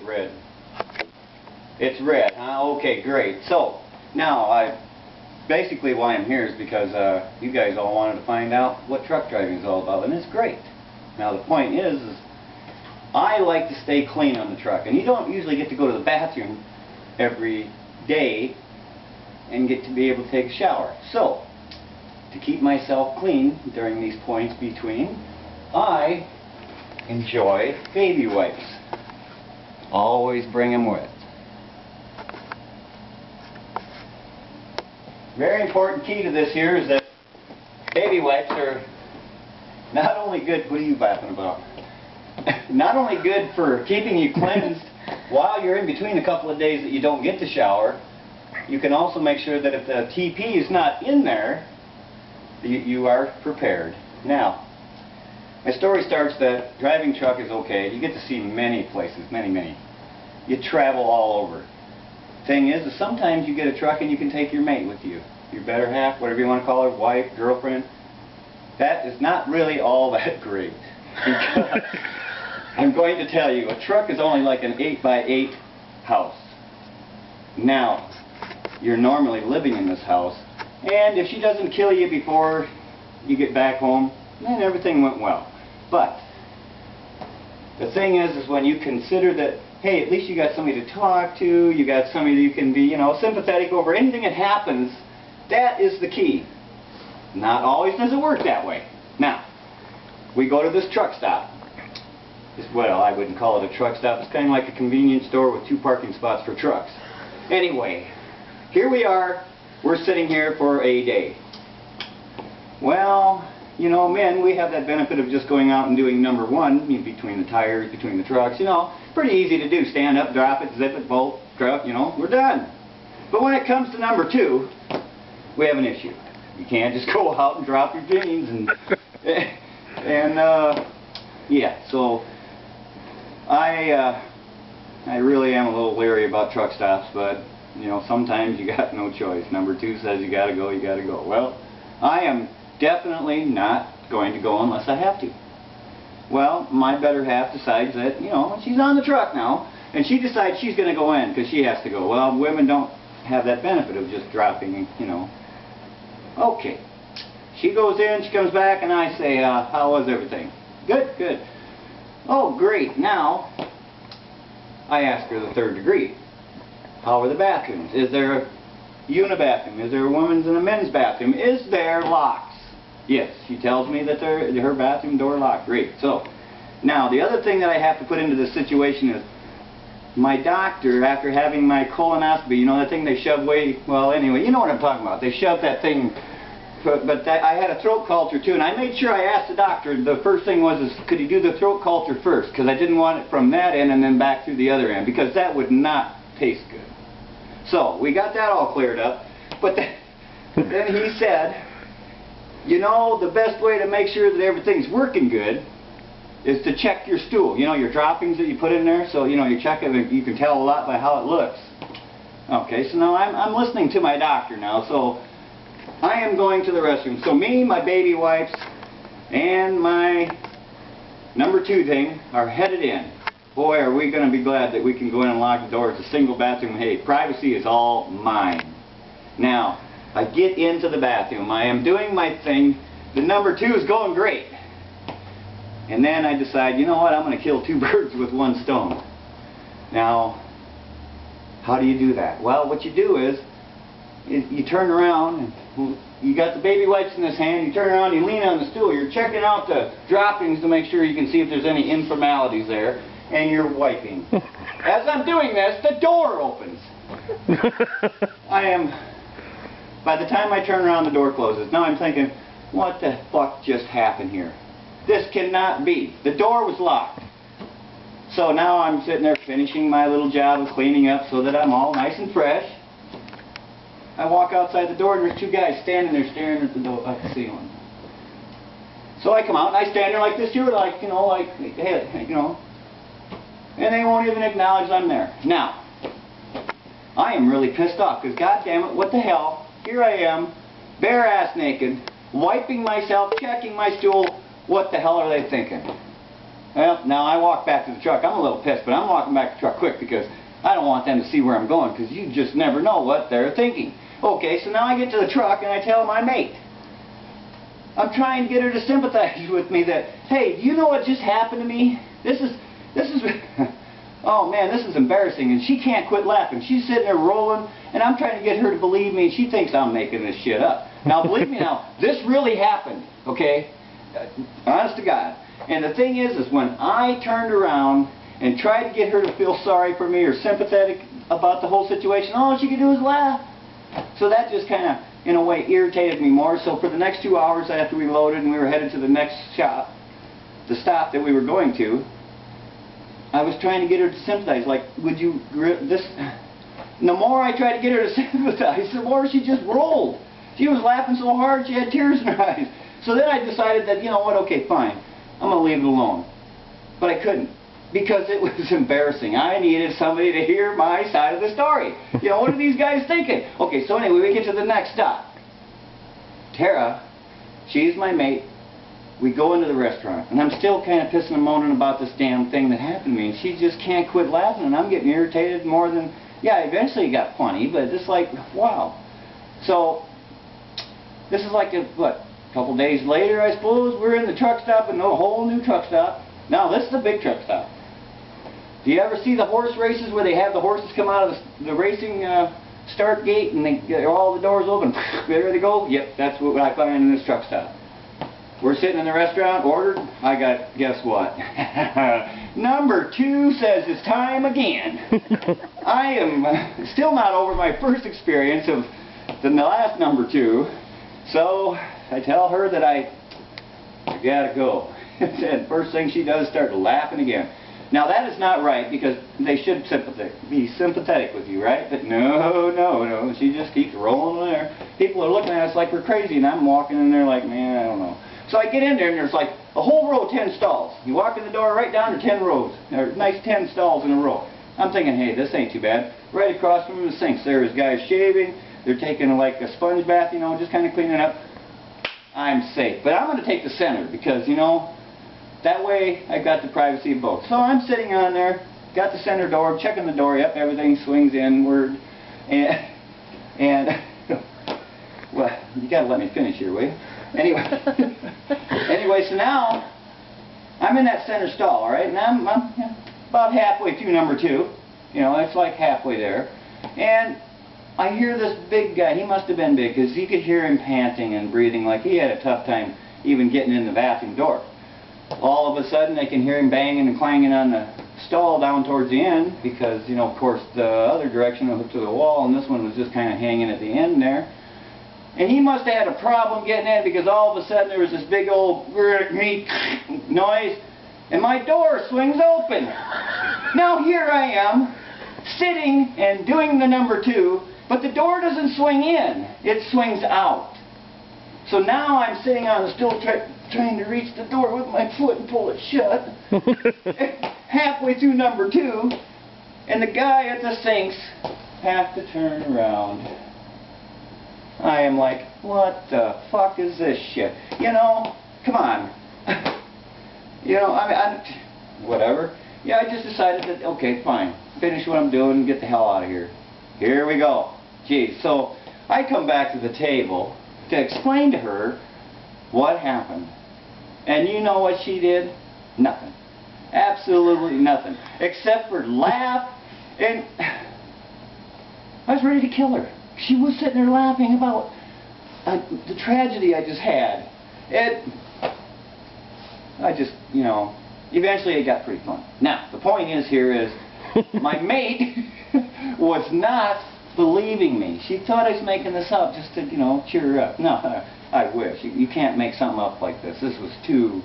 red? It's red, huh? Okay, great. So, now, basically why I'm here is because you guys all wanted to find out what truck driving is all about, and it's great. Now, the point is I like to stay clean on the truck, and you don't usually get to go to the bathroom every day and get to be able to take a shower. So, to keep myself clean during these points between, I enjoy baby wipes. Always bring them with. Very important key to this here is that baby wipes are not only good, what are you laughing about? Not only good for keeping you cleansed while you're in between a couple of days that you don't get to shower, you can also make sure that if the TP is not in there, you are prepared. Now, my story starts that driving truck is okay. You get to see many places, many. You travel all over. Thing is sometimes you get a truck and you can take your mate with you. Your better half, whatever you want to call her, wife, girlfriend. That is not really all that great. Because I'm going to tell you, a truck is only like an 8x8 house. Now, you're normally living in this house, and if she doesn't kill you before you get back home, then everything went well. But the thing is when you consider that, hey, at least you got somebody to talk to, you got somebody that you can be, you know, sympathetic over anything that happens, that is the key. Not always does it work that way. Now, we go to this truck stop. Well, I wouldn't call it a truck stop. It's kind of like a convenience store with 2 parking spots for trucks. Anyway, here we are. We're sitting here for a day. Well, you know, men, we have that benefit of just going out and doing number 1, between the tires, between the trucks, you know, pretty easy to do. Stand up, drop it, zip it, bolt, truck, you know, we're done. But when it comes to number 2, we have an issue. You can't just go out and drop your jeans and, yeah, so I really am a little leery about truck stops, but, you know, sometimes you got no choice. Number 2 says you gotta go, you gotta go. Well, I am definitely not going to go unless I have to. Well, my better half decides that, you know, she's on the truck now, and she decides she's going to go in because she has to go. Well, women don't have that benefit of just dropping, you know. Okay. She goes in, she comes back, and I say, how was everything? Good, good. Oh, great. Now, I ask her the 3rd degree. How are the bathrooms? Is there a unibathroom? Is there a women's and a men's bathroom? Is there locks? Yes, she tells me that her bathroom door locked. Great. So, now the other thing that I have to put into this situation is my doctor, after having my colonoscopy, you know that thing they shove way, well anyway, you know what I'm talking about. They shove that thing, but I had a throat culture too, and I made sure I asked the doctor, the first thing was, could he do the throat culture first? Because I didn't want it from that end and then back through the other end, because that would not taste good. So, we got that all cleared up, but then he said, you know, the best way to make sure that everything's working good is to check your stool. You know, your droppings that you put in there, so, you know, you check it and you can tell a lot by how it looks. Okay, so now I'm listening to my doctor now, so I am going to the restroom. So me, my baby wipes, and my number 2 thing are headed in. Boy, are we going to be glad that we can go in and lock the door. It's a single bathroom. Hey, privacy is all mine. Now, I get into the bathroom. I am doing my thing. The number 2 is going great. And then I decide, you know what, I'm going to kill 2 birds with 1 stone. Now, how do you do that? Well, what you do is, you turn around, and you got the baby wipes in this hand, you turn around, you lean on the stool, you're checking out the droppings to make sure you can see if there's any informalities there, and you're wiping. As I'm doing this, the door opens. By the time I turn around, the door closes. Now I'm thinking, what the fuck just happened here? This cannot be. The door was locked. So now I'm sitting there finishing my little job of cleaning up so that I'm all nice and fresh. I walk outside the door and there's 2 guys standing there staring at the door, at the ceiling. So I come out and I stand there like this here, like, you know, like, hey, you know, and they won't even acknowledge I'm there. Now, I am really pissed off because, goddammit, what the hell? Here I am, bare ass naked, wiping myself, checking my stool. What the hell are they thinking? Well, now I walk back to the truck. I'm a little pissed, but I'm walking back to the truck quick. because I don't want them to see where I'm going, because you just never know what they're thinking. Okay, so now I get to the truck and I tell my mate. I'm trying to get her to sympathize with me that, hey, do you know what just happened to me? This is, oh man, this is embarrassing, and she can't quit laughing. She's sitting there rolling, and I'm trying to get her to believe me, and she thinks I'm making this shit up. Now, believe me now, this really happened, okay? Honest to God. And the thing is when I turned around and tried to get her to feel sorry for me or sympathetic about the whole situation, all she could do was laugh. So that just kind of, in a way, irritated me more. So for the next 2 hours after we loaded and we were headed to the next shop, the stop that we were going to, I was trying to get her to sympathize. Like, would you, this, and the more I tried to get her to sympathize, the more she just rolled. She was laughing so hard she had tears in her eyes. So then I decided that, you know what, okay, fine. I'm going to leave it alone. But I couldn't, because it was embarrassing. I needed somebody to hear my side of the story. You know, what are these guys thinking? Okay, so anyway, we get to the next stop. Tara, she's my mate. We go into the restaurant, and I'm still kind of pissing and moaning about this damn thing that happened to me, and she just can't quit laughing, and I'm getting irritated more than, yeah, eventually it got funny, but it's like, wow. So, this is like, what, a couple days later, I suppose, we're in the truck stop, and a whole new truck stop. Now, this is a big truck stop. Do you ever see the horse races where they have the horses come out of the racing start gate, and they get all the doors open, there they go? Yep, that's what I find in this truck stop. We're sitting in the restaurant, ordered. I got, guess what? Number 2 says it's time again. I am still not over my first experience of the last number 2. So I tell her that I gotta go. And first thing she does is start laughing again. Now that is not right, because they should be sympathetic with you, right? But no. She just keeps rolling in there. People are looking at us like we're crazy, and I'm walking in there like, man, I don't know. So I get in there, and there's like a whole row of 10 stalls. You walk in the door right down to 10 rows. There are nice 10 stalls in a row. I'm thinking, hey, this ain't too bad. Right across from the sinks, there's guys shaving. They're taking like a sponge bath, you know, just kind of cleaning up. I'm safe. But I'm going to take the center because, you know, that way I've got the privacy of both. So I'm sitting on there, got the center door, checking the door, yep, everything swings inward. And well, you got to let me finish here, will you? Anyway, so now I'm in that center stall, all right, and I'm about halfway through number 2. You know, it's like halfway there. And I hear this big guy. He must have been big, because you could hear him panting and breathing like he had a tough time even getting in the bathroom door. All of a sudden, I can hear him banging and clanging on the stall down towards the end, because, you know, of course, the other direction was hooked to the wall, and this one was just kind of hanging at the end there. And he must have had a problem getting in, because all of a sudden there was this big old noise, and my door swings open. Now here I am, sitting and doing the number 2, but the door doesn't swing in, it swings out. So now I'm sitting on the stool trying to reach the door with my foot and pull it shut. Halfway through number 2, and the guy at the sinks has to turn around. I am like, what the fuck is this shit? You know, come on. You know, whatever. Yeah, I just decided that, okay, fine. Finish what I'm doing and get the hell out of here. Here we go. Geez, so I come back to the table to explain to her what happened. And you know what she did? Nothing. Absolutely nothing. Except for laugh, and I was ready to kill her. She was sitting there laughing about the tragedy I just had. I just, you know, eventually it got pretty fun. Now, the point is here is, my mate was not believing me. She thought I was making this up just to, you know, cheer her up. No, I wish. You can't make something up like this. This was too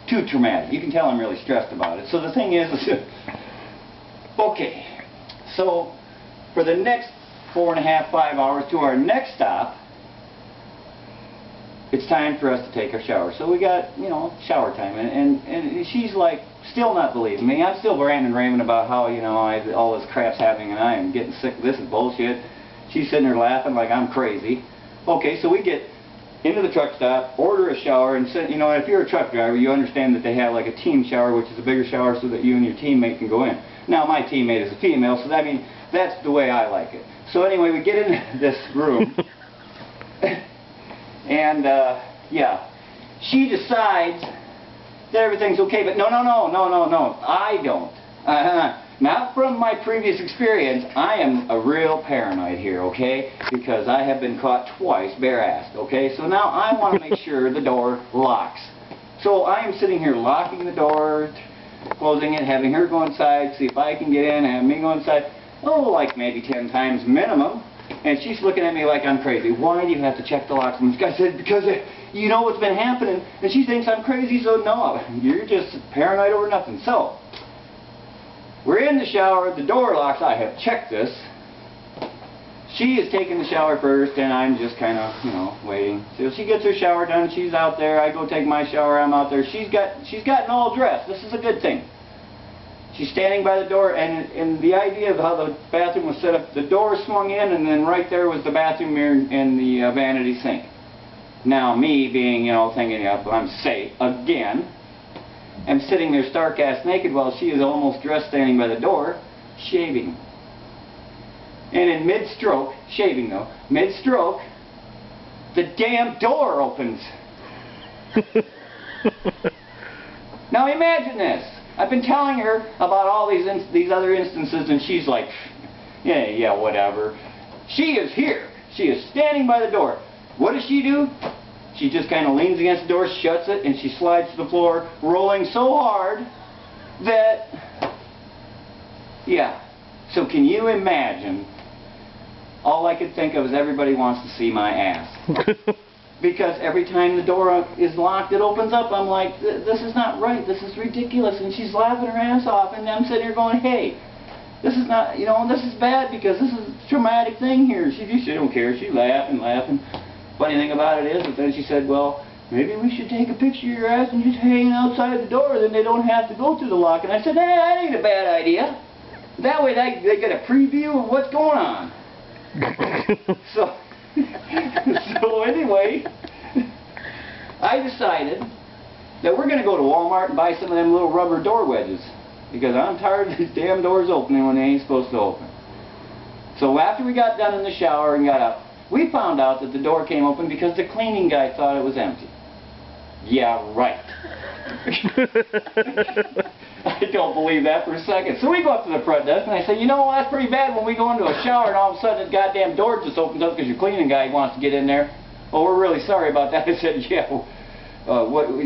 traumatic. You can tell I'm really stressed about it. So the thing is, okay, so for the next 4.5, 5 hours to our next stop, it's time for us to take our shower. So we got, you know, shower time, and she's like, still not believing me. I'm still ranting and raving about how, you know, all this crap's happening and I am getting sick. This is bullshit. She's sitting there laughing like I'm crazy. Okay, so we get into the truck stop, order a shower, and sit, you know, if you're a truck driver, you understand that they have like a team shower, which is a bigger shower so that you and your teammate can go in. Now my teammate is a female, so I mean, that's the way I like it. So anyway, we get in this room, and yeah, she decides that everything's okay, but no, I don't. Not from my previous experience. I am a real paranoid here, okay? Because I have been caught twice bare-assed, okay? So now I want to make sure the door locks. So I am sitting here locking the door, closing it, having her go inside, see if I can get in, have me go inside. Oh, like maybe 10 times minimum. And she's looking at me like I'm crazy. Why do you have to check the locks? And I said, because you know what's been happening. And she thinks I'm crazy, so no, you're just paranoid over nothing. So, we're in the shower, the door locks, I have checked this. She is taking the shower first, and I'm just kind of, you know, waiting. So she gets her shower done, she's out there, I go take my shower, I'm out there. She's gotten all dressed. This is a good thing. She's standing by the door, and the idea of how the bathroom was set up, the door swung in, and then right there was the bathroom mirror and the vanity sink. Now, me being, you know, thinking, yeah, I'm safe again. I'm sitting there stark-ass naked while she is almost dressed standing by the door, shaving. And in mid-stroke, shaving though, mid-stroke, the damn door opens. Now imagine this. I've been telling her about all these other instances, and she's like, yeah, whatever. She is here. She is standing by the door. What does she do? She just kind of leans against the door, shuts it, and she slides to the floor, rolling so hard that, yeah. So can you imagine? All I could think of is everybody wants to see my ass. Because every time the door is locked, it opens up. I'm like, this is not right. This is ridiculous. And she's laughing her ass off, and I'm sitting here going, hey, this is not, you know, this is bad because this is a traumatic thing here. She don't care. She's laughing. Funny thing about it is that then she said, well, maybe we should take a picture of your ass and just hang outside the door, then they don't have to go through the lock. And I said, hey, that ain't a bad idea. That way they get a preview of what's going on. So anyway, I decided that we're going to go to Walmart and buy some of them little rubber door wedges. Because I'm tired of these damn doors opening when they ain't supposed to open. So after we got done in the shower and got up, we found out that the door came open because the cleaning guy thought it was empty. Yeah, right. I don't believe that for a second. So we go up to the front desk and I say, you know, that's pretty bad when we go into a shower and all of a sudden the goddamn door just opens up because your cleaning guy wants to get in there. Oh, we're really sorry about that. I said, yeah,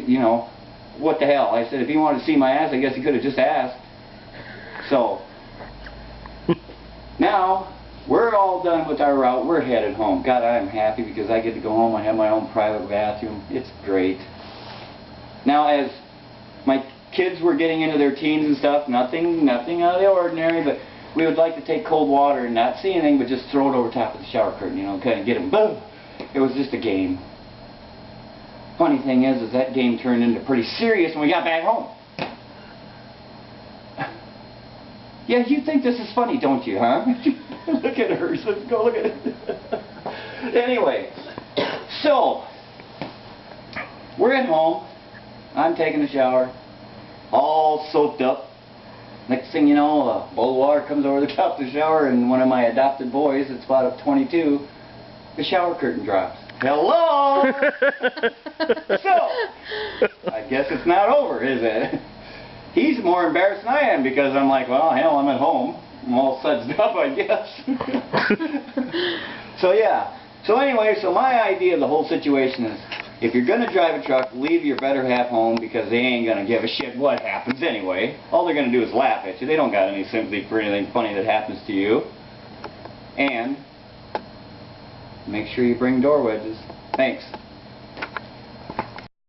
you know, what the hell? I said, if he wanted to see my ass, I guess he could have just asked. So, now, we're all done with our route. We're headed home. God, I'm happy because I get to go home. I have my own private bathroom. It's great. Now, as my kids were getting into their teens and stuff, nothing out of the ordinary, but we would like to take cold water and not see anything, but just throw it over top of the shower curtain, you know, kind of get them, boom. It was just a game. Funny thing is that game turned into pretty serious when we got back home. Yeah, you think this is funny, don't you, huh? Look at her. Let's go look at it. Anyway, so, we're at home. I'm taking a shower. All soaked up. Next thing you know, a bowl of water comes over the top of the shower, and one of my adopted boys, it's about a 22, the shower curtain drops. Hello! So, I guess it's not over, is it? He's more embarrassed than I am because I'm like, well, hell, I'm at home. I'm all sudsed up, I guess. So, yeah. So anyway, so my idea of the whole situation is, if you're going to drive a truck, leave your better half home because they ain't going to give a shit what happens anyway. All they're going to do is laugh at you. They don't got any sympathy for anything funny that happens to you. And make sure you bring door wedges. Thanks.